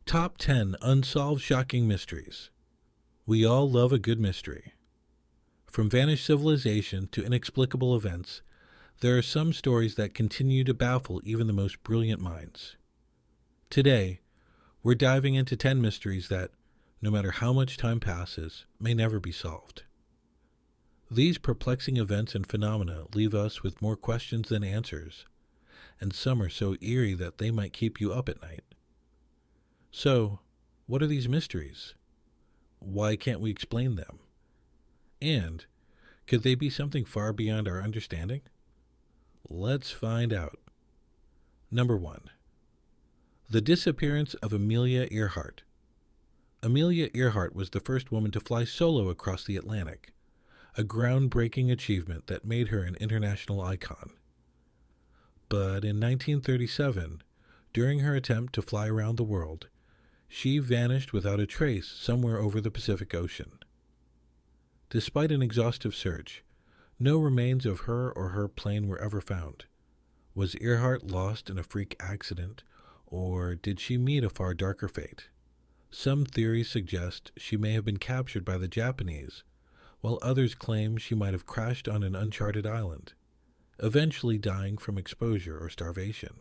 Top 10 Unsolved Shocking Mysteries. We all love a good mystery. From vanished civilization to inexplicable events, there are some stories that continue to baffle even the most brilliant minds. Today, we're diving into 10 mysteries that, no matter how much time passes, may never be solved. These perplexing events and phenomena leave us with more questions than answers, and some are so eerie that they might keep you up at night. So, what are these mysteries? Why can't we explain them? And, could they be something far beyond our understanding? Let's find out. Number 1. The disappearance of Amelia Earhart. Amelia Earhart was the first woman to fly solo across the Atlantic, a groundbreaking achievement that made her an international icon. But in 1937, during her attempt to fly around the world, she vanished without a trace somewhere over the Pacific Ocean. Despite an exhaustive search, no remains of her or her plane were ever found. Was Earhart lost in a freak accident, or did she meet a far darker fate? Some theories suggest she may have been captured by the Japanese, while others claim she might have crashed on an uncharted island, eventually dying from exposure or starvation.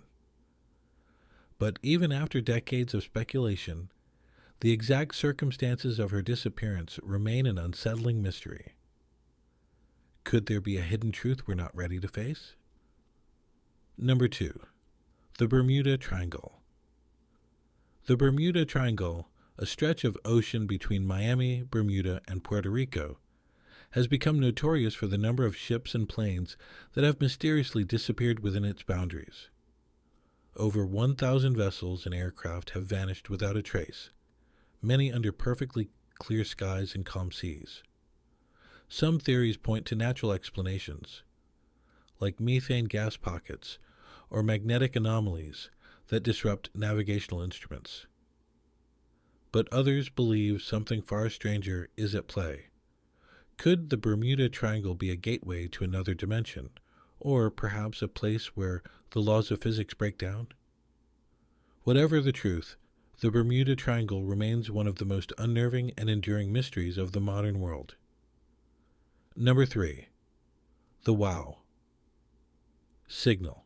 But even after decades of speculation, the exact circumstances of her disappearance remain an unsettling mystery. Could there be a hidden truth we're not ready to face? Number 2. The Bermuda Triangle. The Bermuda Triangle, a stretch of ocean between Miami, Bermuda, and Puerto Rico, has become notorious for the number of ships and planes that have mysteriously disappeared within its boundaries. Over 1,000 vessels and aircraft have vanished without a trace, many under perfectly clear skies and calm seas. Some theories point to natural explanations, like methane gas pockets or magnetic anomalies that disrupt navigational instruments. But others believe something far stranger is at play. Could the Bermuda Triangle be a gateway to another dimension, or perhaps a place where the laws of physics break down? Whatever the truth, the Bermuda Triangle remains one of the most unnerving and enduring mysteries of the modern world. Number 3. The WOW Signal.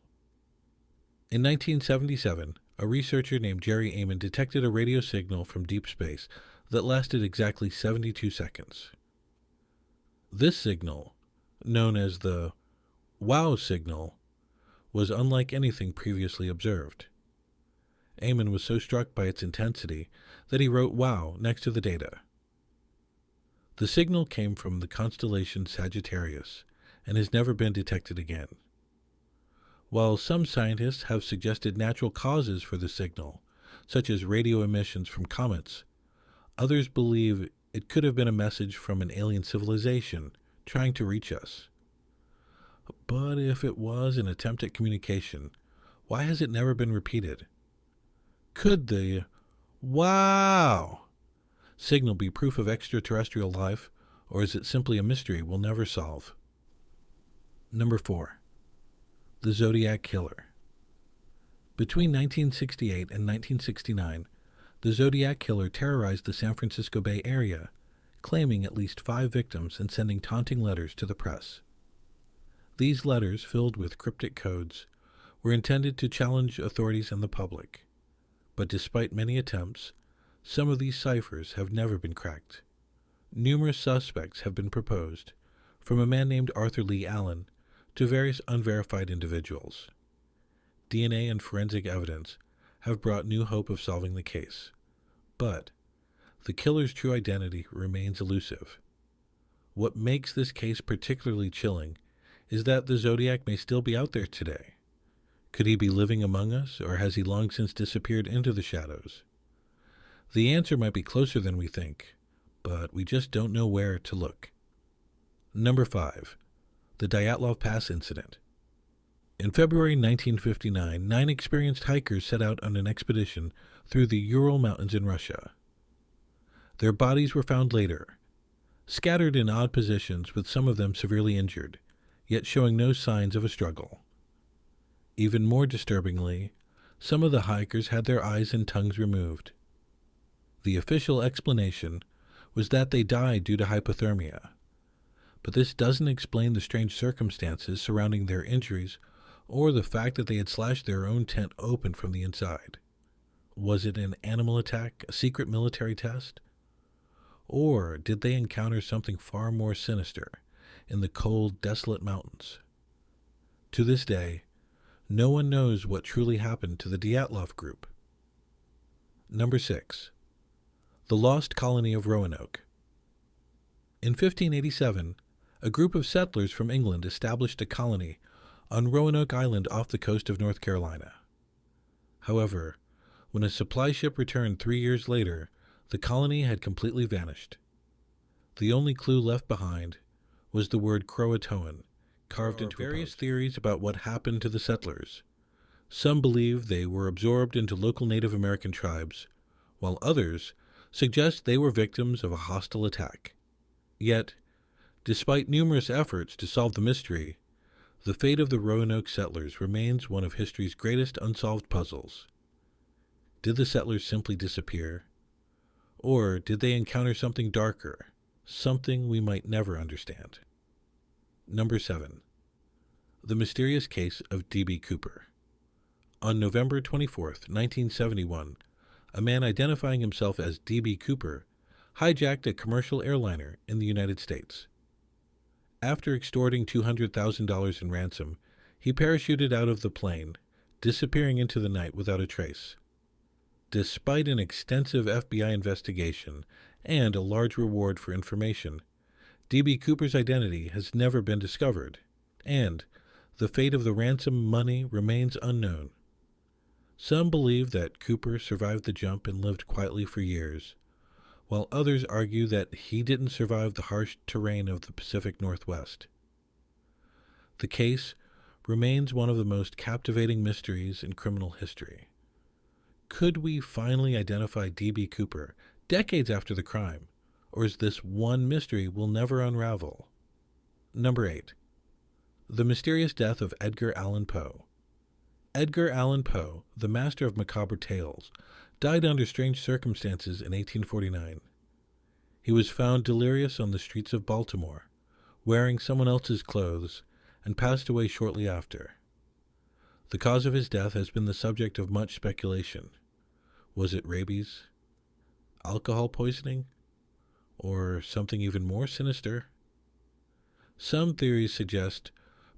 In 1977, a researcher named Jerry Amon detected a radio signal from deep space that lasted exactly 72 seconds. This signal, known as the WOW signal, was unlike anything previously observed. Amon was so struck by its intensity that he wrote WOW next to the data. The signal came from the constellation Sagittarius and has never been detected again. While some scientists have suggested natural causes for the signal, such as radio emissions from comets, others believe it could have been a message from an alien civilization trying to reach us. But if it was an attempt at communication, why has it never been repeated? Could the WOW signal be proof of extraterrestrial life, or is it simply a mystery we'll never solve? Number 4. The Zodiac Killer. Between 1968 and 1969, the Zodiac Killer terrorized the San Francisco Bay Area, claiming at least 5 victims and sending taunting letters to the press. These letters, filled with cryptic codes, were intended to challenge authorities and the public. But despite many attempts, some of these ciphers have never been cracked. Numerous suspects have been proposed, from a man named Arthur Lee Allen to various unverified individuals. DNA and forensic evidence have brought new hope of solving the case, but the killer's true identity remains elusive. What makes this case particularly chilling is that the Zodiac may still be out there today. Could he be living among us, or has he long since disappeared into the shadows? The answer might be closer than we think, but we just don't know where to look. Number 5. The Dyatlov Pass Incident. In February 1959, 9 experienced hikers set out on an expedition through the Ural Mountains in Russia. Their bodies were found later, scattered in odd positions with some of them severely injured, yet showing no signs of a struggle. Even more disturbingly, some of the hikers had their eyes and tongues removed. The official explanation was that they died due to hypothermia, but this doesn't explain the strange circumstances surrounding their injuries or the fact that they had slashed their own tent open from the inside. Was it an animal attack, a secret military test? Or did they encounter something far more sinister in the cold, desolate mountains? To this day, no one knows what truly happened to the Dyatlov group. Number 6. The Lost Colony of Roanoke. In 1587, a group of settlers from England established a colony on Roanoke Island off the coast of North Carolina. However, when a supply ship returned 3 years later, the colony had completely vanished. The only clue left behind was the word Croatoan, carved into various theories about what happened to the settlers. Some believe they were absorbed into local Native American tribes, while others suggest they were victims of a hostile attack. Yet, despite numerous efforts to solve the mystery, the fate of the Roanoke settlers remains one of history's greatest unsolved puzzles. Did the settlers simply disappear? Or did they encounter something darker, something we might never understand? Number 7. The Mysterious Case of D.B. Cooper. On November 24, 1971, a man identifying himself as D.B. Cooper hijacked a commercial airliner in the United States. After extorting $200,000 in ransom, he parachuted out of the plane, disappearing into the night without a trace. Despite an extensive FBI investigation and a large reward for information, D.B. Cooper's identity has never been discovered, and the fate of the ransom money remains unknown. Some believe that Cooper survived the jump and lived quietly for years, while others argue that he didn't survive the harsh terrain of the Pacific Northwest. The case remains one of the most captivating mysteries in criminal history. Could we finally identify D.B. Cooper decades after the crime, or is this one mystery we'll never unravel? Number 8. The Mysterious Death of Edgar Allan Poe. Edgar Allan Poe, the master of macabre tales, died under strange circumstances in 1849. He was found delirious on the streets of Baltimore, wearing someone else's clothes, and passed away shortly after. The cause of his death has been the subject of much speculation. Was it rabies, alcohol poisoning, or something even more sinister? Some theories suggest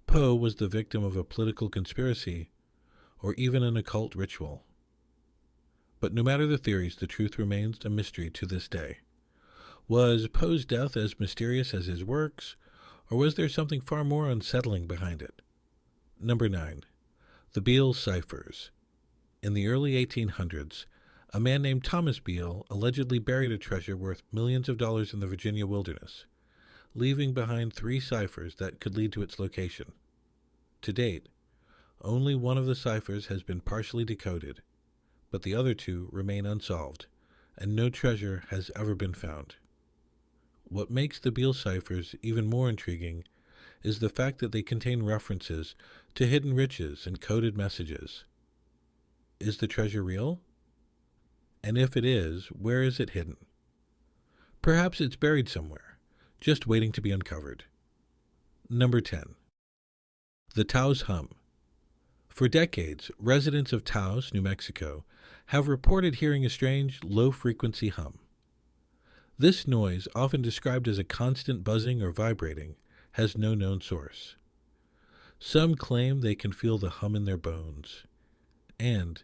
Poe was the victim of a political conspiracy or even an occult ritual. But no matter the theories, the truth remains a mystery to this day. Was Poe's death as mysterious as his works, or was there something far more unsettling behind it? Number 9. The Beale Ciphers. In the early 1800s, a man named Thomas Beale allegedly buried a treasure worth millions of dollars in the Virginia wilderness, leaving behind 3 ciphers that could lead to its location. To date, only one of the ciphers has been partially decoded, but the other 2 remain unsolved, and no treasure has ever been found. What makes the Beale ciphers even more intriguing is the fact that they contain references to hidden riches and coded messages. Is the treasure real? And if it is, where is it hidden? Perhaps it's buried somewhere, just waiting to be uncovered. Number 10. The Taos Hum. For decades, residents of Taos, New Mexico, have reported hearing a strange, low-frequency hum. This noise, often described as a constant buzzing or vibrating, has no known source. Some claim they can feel the hum in their bones, and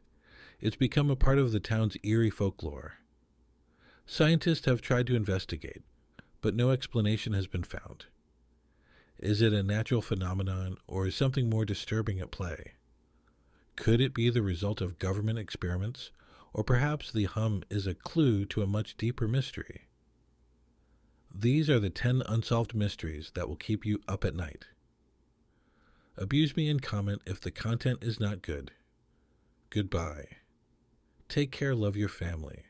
it's become a part of the town's eerie folklore. Scientists have tried to investigate, but no explanation has been found. Is it a natural phenomenon, or is something more disturbing at play? Could it be the result of government experiments, or perhaps the hum is a clue to a much deeper mystery? These are the 10 unsolved mysteries that will keep you up at night. Abuse me and comment if the content is not good. Goodbye. Take care, love your family.